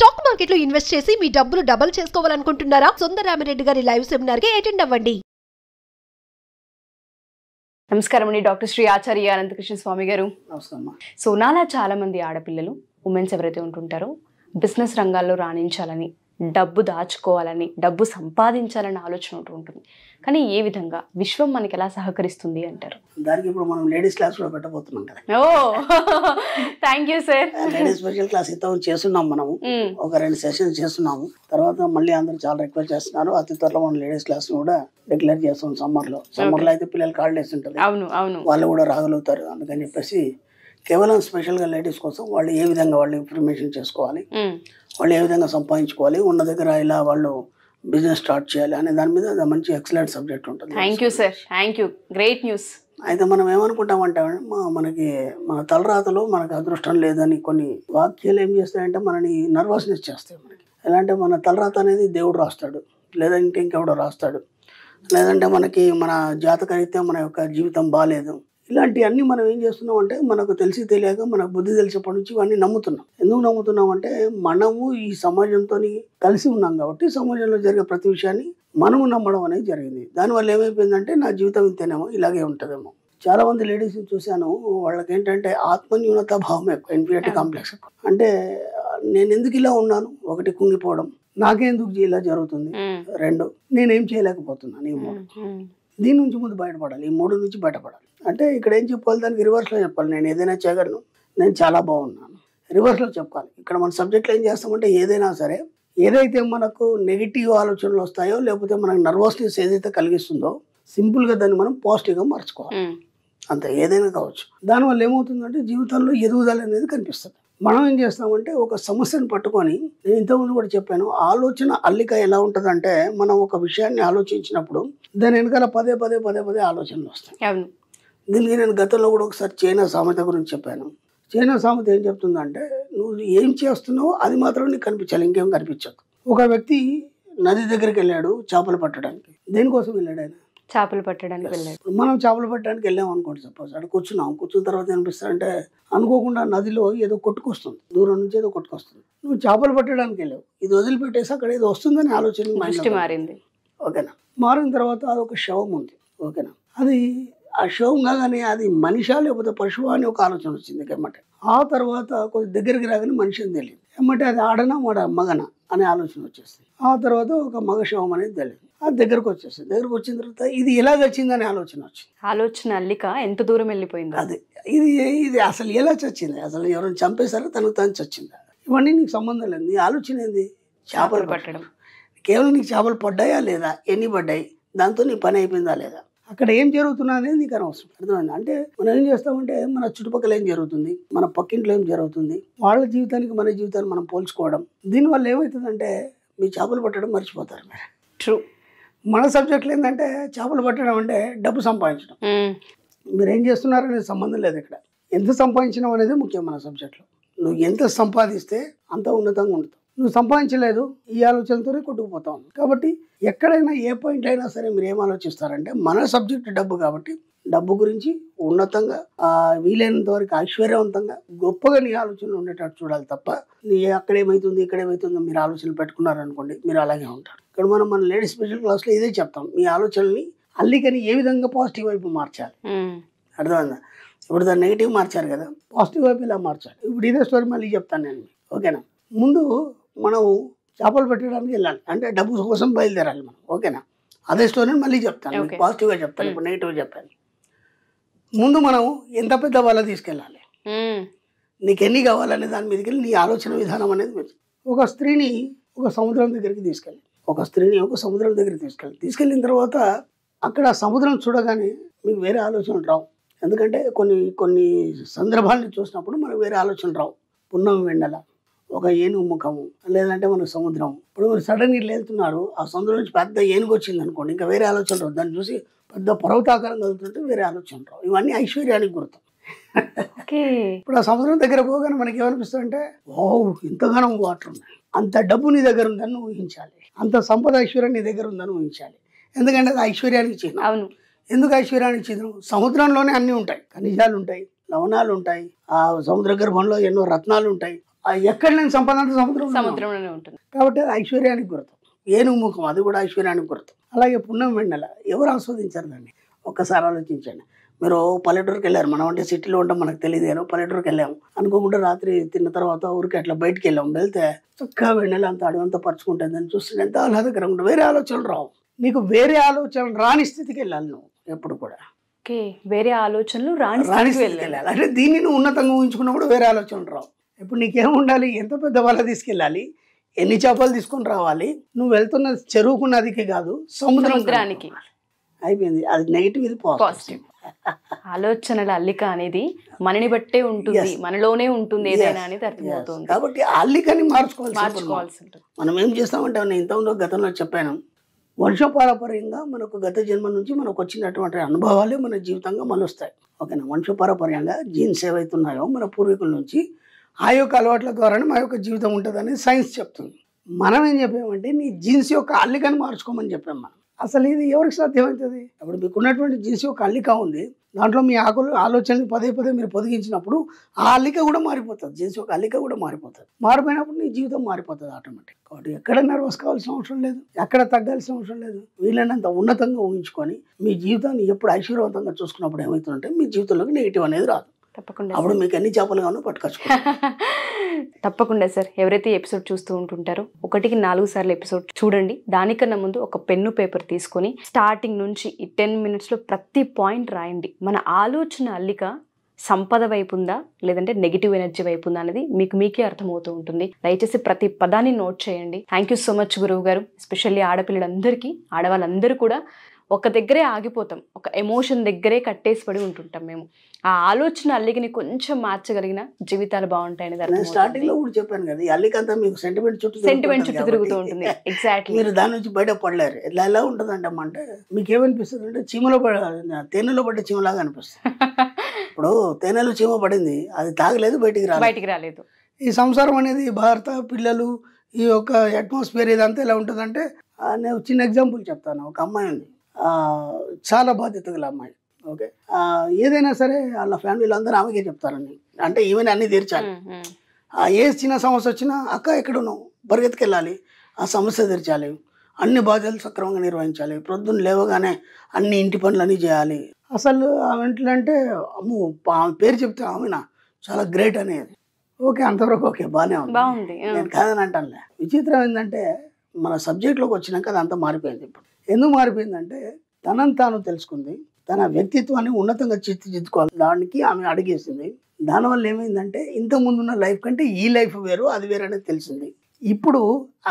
Stock మార్కెట్లో invest చేసి మీ డబ్బులు డబుల్ చేసుకోవాలనుకుంటున్నారా? సుందరరామిరెడ్డి గారి లైవ్ సెమినార్ కి అటెండ్ అవ్వండి. నమస్కారం అండి, డాక్టర్ శ్రీ ఆచార్య అనంతకృష్ణ స్వామి గారు. నమస్కారం. సో నాలా చాలా మంది ఆడపిల్లలు, ఉమెన్స్ ఎవరైతే ఉంటుంటారో బిజినెస్ రంగాల్లో రాణించాలని, డబ్బు దాచుకోవాలని, డబ్బు సంపాదించాలని ఆలోచన ఉంటుంది. కానీ ఏ విధంగా విశ్వం మనకి ఎలా సహకరిస్తుంది అంటారు? దానికి ఇప్పుడు మనం లేడీస్ క్లాస్ కూడా పెట్టబోతున్నాం కదా. Oh thank you sir. Ladies special class ఇంత చేస్తున్నాం మనము. ఒక 2 సెషన్స్ చేస్తున్నాము. తర్వాత మళ్ళీ అందరూ చాలా రిక్వెస్ట్ చేస్తున్నారు. అతి త్వరలో మనం లేడీస్ క్లాస్ కూడా డిక్లేర్ చేస్తాం. సమ్మర్లో అయితే పిల్లలకి హాలిడేస్ ఉంటుంది, వాళ్ళు కూడా రాగలుగుతారు. అందుకని చెప్పేసి కేవలం స్పెషల్గా లేడీస్ కోసం వాళ్ళు ఏ విధంగా వాళ్ళు ఇన్ఫర్మేషన్ చేసుకోవాలి, వాళ్ళు ఏ విధంగా సంపాదించుకోవాలి, ఉన్న దగ్గర ఇలా వాళ్ళు బిజినెస్ స్టార్ట్ చేయాలి అనే దాని మీద మంచి ఎక్సలెంట్ సబ్జెక్ట్ ఉంటుంది. Thank you sir, thank you, great news. అయితే మనం ఏమనుకుంటామంటే మనకి మన తలరాతలో మనకు అదృష్టం లేదని కొన్ని వాక్యాలు ఏం చేస్తాయంటే మనని నర్వస్నెస్ చేస్తాయి. మనకి ఎలా అంటే మన తలరాత అనేది దేవుడు రాస్తాడు, లేదంటే ఇంకెవడో రాస్తాడు, లేదంటే మనకి మన జాతకరీత్యా మన యొక్క జీవితం బాగాలేదు. ఇలాంటివన్నీ మనం ఏం చేస్తున్నాం అంటే మనకు తెలిసి తెలియక మనకు బుద్ధి తెలిసినప్పటి నుంచి ఇవన్నీ నమ్ముతున్నాం. ఎందుకు నమ్ముతున్నాం అంటే మనము ఈ సమాజంతో కలిసి ఉన్నాం కాబట్టి సమాజంలో జరిగే ప్రతి విషయాన్ని మనము నమ్మడం అనేది జరిగింది. దానివల్ల ఏమైపోయిందంటే నా జీవితం ఇంతేనేమో, ఇలాగే ఉంటుందేమో. చాలా మంది లేడీస్ చూశాను, వాళ్ళకి ఏంటంటే ఆత్మన్యూనత భావం ఎక్కువ, ఇన్ఫీరియారిటీ కాంప్లెక్స్ ఎక్కువ. అంటే నేను ఎందుకు ఇలా ఉన్నాను, ఒకటి కుంగిపోవడం, నాకెందుకు ఇలా జరుగుతుంది, 2 నేనేం చేయలేకపోతున్నాను, ఈ 3. దీని నుంచి ముందు బయటపడాలి, ఈ 3 నుంచి బయటపడాలి. అంటే ఇక్కడ ఏం చెప్పాలి, దానికి రివర్స్లో చెప్పాలి. నేను ఏదైనా చేయగలను, నేను చాలా బాగున్నాను, రివర్స్లో చెప్పాలి. ఇక్కడ మన సబ్జెక్ట్లో ఏం చేస్తామంటే ఏదైనా సరే, ఏదైతే మనకు నెగిటివ్ ఆలోచనలు వస్తాయో లేకపోతే మనకు నర్వస్నెస్ ఏదైతే కలిగిస్తుందో సింపుల్గా దాన్ని మనం పాజిటివ్గా మార్చుకోవాలి. అంతే, ఏదైనా కావచ్చు. దానివల్ల ఏమవుతుందంటే జీవితంలో ఎదుగుదల అనేది కనిపిస్తుంది. మనం ఏం చేస్తామంటే ఒక సమస్యను పట్టుకొని, నేను ఇంతకుముందు కూడా చెప్పాను, ఆలోచన అల్లిక ఎలా ఉంటుందంటే మనం ఒక విషయాన్ని ఆలోచించినప్పుడు దాని వెనకాల పదే పదే పదే పదే ఆలోచనలు వస్తాయి. దీనికి నేను గతంలో కూడా ఒకసారి చైనా సామెత గురించి చెప్పాను. చైనా సామెత ఏం చెప్తుందంటే నువ్వు ఏం చేస్తున్నావో అది మాత్రం నీకు కనిపించాలి, ఇంకేం కనిపించదు. ఒక వ్యక్తి నది దగ్గరికి వెళ్ళాడు చేపలు పట్టడానికి. దేనికోసం వెళ్ళాడు ఆయన? చేపలు పట్టడానికి వెళ్ళాడు. మనం చేపలు పట్టడానికి వెళ్ళాం అనుకోండి, సపోజ్ అక్కడ కూర్చున్న తర్వాత ఏనిపిస్తారంటే అనుకోకుండా నదిలో ఏదో కొట్టుకొస్తుంది, దూరం నుంచి ఏదో కొట్టుకొస్తుంది. నువ్వు చేపలు పట్టడానికి వెళ్ళావు, ఇది వదిలిపెట్టేసి అక్కడ ఏదో వస్తుందని ఆలోచన మారింది. ఓకేనా? మారిన తర్వాత అదొక శవం ఉంది. ఓకేనా? అది ఆ శవం కాగానే అది మనిషా లేకపోతే పశువా అని ఒక ఆలోచన వచ్చింది ఎమ్మటే. ఆ తర్వాత కొంచెం దగ్గరికి రాగానే మనిషి అని తెలియదు. ఎమ్మటే అది ఆడనా మగనా అనే ఆలోచన వచ్చేస్తుంది. ఆ తర్వాత ఒక మగ శవం అనేది తెలియదు. అది దగ్గరకు వచ్చేస్తుంది. దగ్గరకు వచ్చిన తర్వాత ఇది ఎలా చచ్చిందనే ఆలోచన వచ్చింది. ఆలోచన అల్లిక ఎంత దూరం వెళ్ళిపోయింది. అది ఇది అసలు ఎలా చచ్చింది, అసలు ఎవరైనా చంపేశారో తనకు తను చచ్చిందా, ఇవన్నీ నీకు సంబంధం లేదు. నీ ఆలోచన ఏంది? చేపలు పట్టడం. కేవలం నీకు చేపలు పడ్డాయా లేదా, ఎన్ని పడ్డాయి, దాంతో నీ పని అయిపోయిందా లేదా, అక్కడ ఏం జరుగుతున్నా అనేది నీకు అనవసరం. అర్థమైంది? అంటే మనం ఏం చేస్తామంటే మన చుట్టుపక్కల ఏం జరుగుతుంది, మన పక్కింట్లో ఏం జరుగుతుంది, వాళ్ళ జీవితానికి మన జీవితాన్ని మనం పోల్చుకోవడం, దీనివల్ల ఏమవుతుందంటే మీ చేపలు పట్టడం మర్చిపోతారు మీరు. ట్రూ. మన సబ్జెక్టులు ఏంటంటే చేపలు పట్టడం అంటే డబ్బు సంపాదించడం. మీరు ఏం చేస్తున్నారు అనేది సంబంధం లేదు. ఇక్కడ ఎంత సంపాదించడం అనేది ముఖ్యం మన సబ్జెక్ట్లో. నువ్వు ఎంత సంపాదిస్తే అంత ఉన్నతంగా ఉంటుంది. నువ్వు సంపాదించలేదు, ఈ ఆలోచనతోనే కొట్టుకుపోతావు. కాబట్టి ఎక్కడైనా ఏ పాయింట్ అయినా సరే మీరు ఏం ఆలోచిస్తారంటే మన సబ్జెక్ట్ డబ్బు కాబట్టి డబ్బు గురించి ఉన్నతంగా, వీలైనంత వరకు ఐశ్వర్యవంతంగా, గొప్పగా నీ ఆలోచనలు ఉండేటట్టు చూడాలి తప్ప నీ అక్కడేమవుతుంది ఇక్కడేమవుతుందో మీరు ఆలోచనలు పెట్టుకున్నారనుకోండి, మీరు అలాగే ఉంటారు. ఇక్కడ మన లేడీస్ స్పెషల్ క్లాస్లో ఇదే చెప్తాం. మీ ఆలోచనల్ని అల్లికని ఏ విధంగా పాజిటివ్ వైపు మార్చాలి. అర్థమైందా? ఇప్పుడు దాన్ని నెగిటివ్ మార్చారు కదా, పాజిటివ్ వైపు ఇలా మార్చాలి. ఇప్పుడు ఇదే స్టోరీ మళ్ళీ చెప్తాను నేను. ఓకేనా? ముందు మనం చేపలు పెట్టడానికి వెళ్ళాలి, అంటే డబ్బు కోసం బయలుదేరాలి మనం. ఓకేనా? అదే స్టోరీని మళ్ళీ చెప్తాను, పాజిటివ్గా చెప్తాను, ఇప్పుడు నెగిటివ్గా చెప్పాను. ముందు మనం ఎంత పెద్ద వల తీసుకెళ్ళాలి, నీకు ఎన్ని కావాలనే దాని మీదకి వెళ్ళి నీ ఆలోచన విధానం అనేది. ఒక స్త్రీని ఒక సముద్రం దగ్గరికి తీసుకెళ్ళి, తీసుకెళ్ళిన తర్వాత అక్కడ సముద్రం చూడగానే మీకు వేరే ఆలోచనలు రావు. ఎందుకంటే కొన్ని సందర్భాలను చూసినప్పుడు మనకు వేరే ఆలోచనలు రావు. పున్నమి వెండల, ఒక ఏనుగు ముఖము, లేదంటే మన సముద్రం. ఇప్పుడు మీరు సడన్గా ఇట్లా వెళ్తున్నారు, ఆ సముద్రం నుంచి పెద్ద ఏనుగు వచ్చింది అనుకోండి, ఇంకా వేరే ఆలోచన రావు. దాన్ని చూసి పెద్ద పర్వతాకారం కలుగుతుంటే వేరే ఆలోచన రావు. ఇవన్నీ ఐశ్వర్యానికి గుర్తు. ఇప్పుడు ఆ సముద్రం దగ్గర పోగానే మనకి ఏమనిపిస్తుంది అంటే, ఓ ఇంతగానం వాటర్ ఉన్నాయి, అంత డబ్బు నీ దగ్గర ఉందని ఊహించాలి, అంత సంపద ఐశ్వర్యం నీ దగ్గర ఉందని ఊహించాలి. ఎందుకంటే అది ఐశ్వర్యానికి చిహ్నం. అవును. ఎందుకు ఐశ్వర్యానికి చిహ్నం? సముద్రంలోనే అన్నీ ఉంటాయి, ఖనిజాలు ఉంటాయి, లవణాలు ఉంటాయి, ఆ సముద్ర గర్భంలో ఎన్నో రత్నాలు ఉంటాయి. ఎక్కడ లేని సంపద అంతా సముద్రంలోనే ఉంటుంది. కాబట్టి అది ఐశ్వర్యానికి గుర్తు. ఏనుగు ముఖం అది కూడా ఐశ్వర్యానికి గుర్తు. అలాగే పుణ్యం వెన్నెల ఎవరు ఆస్వాదించారు దాన్ని? ఒక్కసారి ఆలోచించండి. మీరు పల్లెటూరుకి వెళ్ళారు, మనం అంటే సిటీలో ఉంటాం మనకు తెలియదు కానీ పల్లెటూరుకి వెళ్ళాము అనుకోకుండా రాత్రి తిన్న తర్వాత ఊరికి అట్లా బయటికి వెళ్ళాము. వెళ్తే చక్కగా వెన్నెల అంత అడవంతా పరుచుకుంటుంది, దాన్ని చూస్తే ఎంత ఆహ్లాదకరంగా ఉంటుంది. వేరే ఆలోచనలు రావు నీకు, వేరే ఆలోచనలు రాని స్థితికి వెళ్ళాలి నువ్వు ఎప్పుడు కూడా. ఓకే, వేరే ఆలోచనలు రాని స్థితికి వెళ్ళాలి. అంటే దీన్ని నువ్వు ఉన్నతంగా ఊహించుకున్నప్పుడు వేరే ఆలోచనలు రావు. ఇప్పుడు నీకేం ఉండాలి? ఎంత పెద్ద వల తీసుకెళ్ళాలి, ఎన్ని చేపలు తీసుకొని రావాలి, నువ్వు వెళ్తున్న చెరువుకు నదికి కాదు సముద్రానికి. అయిపోయింది. అది నెగిటివ్, ఇది పాజిటివ్. ఆలోచనల అల్లిక అనేది మనని బట్టే ఉంటుంది, మనలోనే ఉంటుంది ఏదైనా అనేది అర్థమవుతుంది. కాబట్టి అల్లికని మార్చుకోవాల్సి ఉంటుంది. మనం ఏం చేస్తామంటే నేను ఇంతకుముందు గతంలో చెప్పాను, వంశపారపర్యంగా మనకు గత జన్మ నుంచి మనకు వచ్చినటువంటి అనుభవాలే మన జీవితంగా మలుస్తాయి. ఓకేనా? వంశపారపర్యంగా జీన్స్ ఏవైతున్నాయో మన పూర్వీకుల నుంచి ఆ యొక్క అలవాట్ల ద్వారానే మా యొక్క జీవితం ఉంటుంది అనేది సైన్స్ చెప్తుంది. మనం ఏం చెప్పామంటే నీ జీన్స్ యొక్క అల్లికని మార్చుకోమని చెప్పాం మనం. అసలు ఇది ఎవరికి సాధ్యమవుతుంది? అప్పుడు మీకు ఉన్నటువంటి జీన్స్ యొక్క అల్లిక ఉంది, దాంట్లో మీ ఆలోచనలు పదే పదే మీరు పొదిగించినప్పుడు ఆ అల్లిక కూడా మారిపోతుంది, జీన్స్ యొక్క అల్లిక కూడా మారిపోతుంది. మారిపోయినప్పుడు నీ జీవితం మారిపోతుంది ఆటోమేటిక్. కాబట్టి ఎక్కడ నర్వస్ కావాల్సిన అవసరం లేదు, ఎక్కడ తగ్గాల్సిన అవసరం లేదు. వీళ్ళనంత ఉన్నతంగా ఊహించుకొని మీ జీవితాన్ని ఎప్పుడు ఐశ్వర్యవంతంగా చూసుకున్నప్పుడు ఏమవుతుందంటే మీ జీవితంలోకి నెగిటివ్ అనేది రాదు. తప్పకుండా అప్పుడు మీకు ఎన్ని చేపలు కావాలో పట్టుకొచ్చు. తప్పకుండా సార్. ఎవరైతే ఎపిసోడ్ చూస్తూ ఉంటుంటారో 1కి 4 సార్లు ఎపిసోడ్ చూడండి. దానికన్నా ముందు ఒక పెన్ను పేపర్ తీసుకొని స్టార్టింగ్ నుంచి ఈ 10 minutesలో ప్రతి పాయింట్ రాయండి. మన ఆలోచన అల్లిక సంపద వైపు ఉందా లేదంటే నెగిటివ్ ఎనర్జీ వైపు ఉందా అనేది మీకే అర్థమవుతూ ఉంటుంది. దయచేసి ప్రతి పదాన్ని నోట్ చేయండి. థ్యాంక్ యూ సో మచ్ గురువు గారు. ఎస్పెషల్లీ ఆడపిల్లలందరికీ, ఆడవాళ్ళందరూ కూడా ఒక దగ్గరే ఆగిపోతాం, ఒక ఎమోషన్ దగ్గరే కట్టేసి పడి ఉంటుంటాం మేము. ఆ ఆలోచన అల్లికని కొంచెం మార్చగలిగిన జీవితాలు బాగుంటాయని స్టార్టింగ్ లో కూడా చెప్పాను కదా, ఈ అల్లికంతా మీకు సెంటిమెంట్ చుట్టూ తిరుగుతూ ఉంటుంది. ఎగ్జాక్ట్లీ. మీరు దాని నుంచి బయట పడలేరు. ఎలా ఉంటుంది అంటే అంటే మీకు ఏమనిపిస్తుంది అంటే చీమలో తేనెలో పడ్డ చీమలాగా అనిపిస్తుంది. ఇప్పుడు తేనెలో చీమ పడింది, అది తాగలేదు, బయటికి రాలేదు. ఈ సంసారం అనేది భర్త పిల్లలు ఈ యొక్క అట్మాస్ఫియర్ ఇదంతా ఎలా ఉంటుందంటే, నేను చిన్న ఎగ్జాంపుల్ చెప్తాను. ఒక అమ్మాయి ఉంది, చాలా బాధ్యత గల అమ్మాయి. ఓకే, ఏదైనా సరే వాళ్ళ ఫ్యామిలీలో అందరూ ఆమెకే చెప్తారని, అంటే ఈవెన్ అన్నీ తీర్చాలి. ఏ చిన్న సమస్య వచ్చినా అక్క ఎక్కడున్నావు, పరిగెత్తుకెళ్ళాలి, ఆ సమస్య తీర్చాలి, అన్ని బాధ్యతలు సక్రమంగా నిర్వహించాలి, ప్రొద్దున లేవగానే అన్ని ఇంటి పనులన్నీ చేయాలి. అసలు ఆమె అంటే అమ్ము ఆమె పేరు చెప్తే ఆమెనా చాలా గ్రేట్ అనేది. ఓకే, అంతవరకు ఓకే, బాగానే ఉంది, నేను కాదని అంటానులే. విచిత్రం ఏంటంటే మన సబ్జెక్ట్లోకి వచ్చినాక అది అంతా మారిపోయింది. ఇప్పుడు ఎందుకు మారిపోయిందంటే తనని తాను తెలుసుకుంది, తన వ్యక్తిత్వాన్ని ఉన్నతంగా తీర్చిదిద్దుకోవాలి, దానికి ఆమె అడిగేసింది. దానివల్ల ఏమైందంటే ఇంతకుముందున్న లైఫ్ కంటే ఈ లైఫ్ వేరు, అది వేరు అనేది తెలిసింది. ఇప్పుడు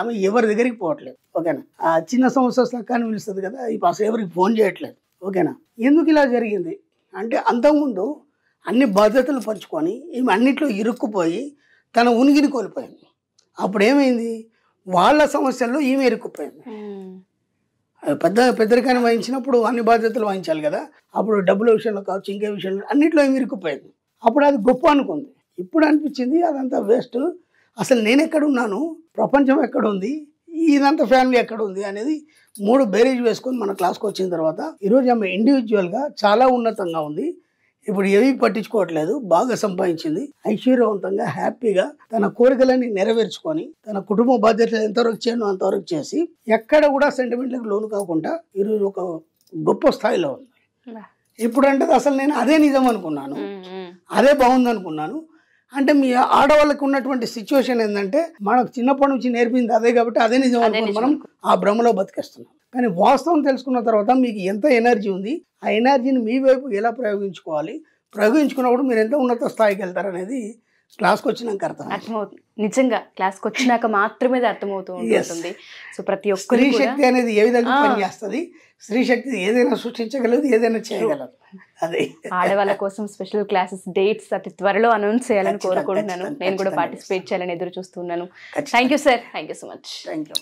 ఆమె ఎవరి దగ్గరికి పోవట్లేదు. ఓకేనా? ఆ చిన్న సమస్య సక్కాన్ని పిలుస్తుంది కదా, ఇప్పుడు అసలు ఎవరికి ఫోన్ చేయట్లేదు. ఓకేనా? ఎందుకు ఇలా జరిగింది అంటే అంతకుముందు అన్ని బాధ్యతలు పంచుకొని ఈమె అన్నిట్లో ఇరుక్కుపోయి తన ఉనికిని కోల్పోయింది. అప్పుడు ఏమైంది, వాళ్ళ సమస్యల్లో ఈమె ఇరుక్కుపోయింది. పెద్దరికాన్ని వహించినప్పుడు అన్ని బాధ్యతలు వహించాలి కదా, అప్పుడు డబ్బుల విషయంలో కావచ్చు, ఇంకే విషయంలో అన్నిట్లో ఏమి ఇరుక్కుపోయింది. అప్పుడు అది గొప్ప అనుకుంది. ఇప్పుడు అనిపించింది అదంతా వేస్ట్, అసలు నేను ఎక్కడున్నాను, ప్రపంచం ఎక్కడుంది, ఇదంతా ఫ్యామిలీ ఎక్కడ ఉంది అనేది 3 బేరేజ్ వేసుకొని మన క్లాస్కి వచ్చిన తర్వాత ఈరోజు ఆమె ఇండివిజువల్గా చాలా ఉన్నతంగా ఉంది. ఇప్పుడు ఏవి పట్టించుకోవట్లేదు, బాగా సంపాదించింది, ఐశ్వర్యవంతంగా హ్యాపీగా తన కోరికలన్నీ నెరవేర్చుకొని తన కుటుంబ బాధ్యతలు ఎంతవరకు చేయను అంతవరకు చేసి ఎక్కడ కూడా సెంటిమెంట్లకు లోను కాకుండా ఈరోజు ఒక గొప్ప స్థాయిలో ఉంది. ఇప్పుడు అంటే అసలు నేను అదే నిజం అనుకున్నాను, అదే బాగుంది అనుకున్నాను. అంటే మీ ఆడవాళ్ళకి ఉన్నటువంటి సిచ్యువేషన్ ఏంటంటే మనకు చిన్నప్పటి నుంచి నేర్పింది అదే కాబట్టి అదే నిజం అనుకుని మనం ఆ భ్రమలో బతికేస్తున్నాం. కానీ వాస్తవం తెలుసుకున్న తర్వాత మీకు ఎంత ఎనర్జీ ఉంది, ఆ ఎనర్జీని మీ వైపు ఎలా ప్రయోగించుకోవాలి, ప్రయోగించుకున్నప్పుడు మీరు ఎంత ఉన్నత స్థాయికి వెళ్తారనేది క్లాస్కి వచ్చినాక అర్థమవుతుంది. నిజంగా క్లాస్కి వచ్చినాక మాత్రమే అర్థమవుతూ ఉంటుంది. సో ప్రతి ఒక్క స్త్రీ శక్తి అనేది ఏ విధంగా పనిచేస్తుంది, స్త్రీ శక్తి ఏదైనా సృష్టించగలదు, ఏదైనా చేయగలదు. అదే ఆడవాళ్ళ కోసం స్పెషల్ క్లాసెస్ డేట్స్ అతి త్వరలో అనౌన్స్ చేయాలని కోరుకుంటున్నాను. నేను కూడా పార్టిసిపేట్ చేయాలని ఎదురు చూస్తున్నాను. Thank you sir, thank you so much. Thank you.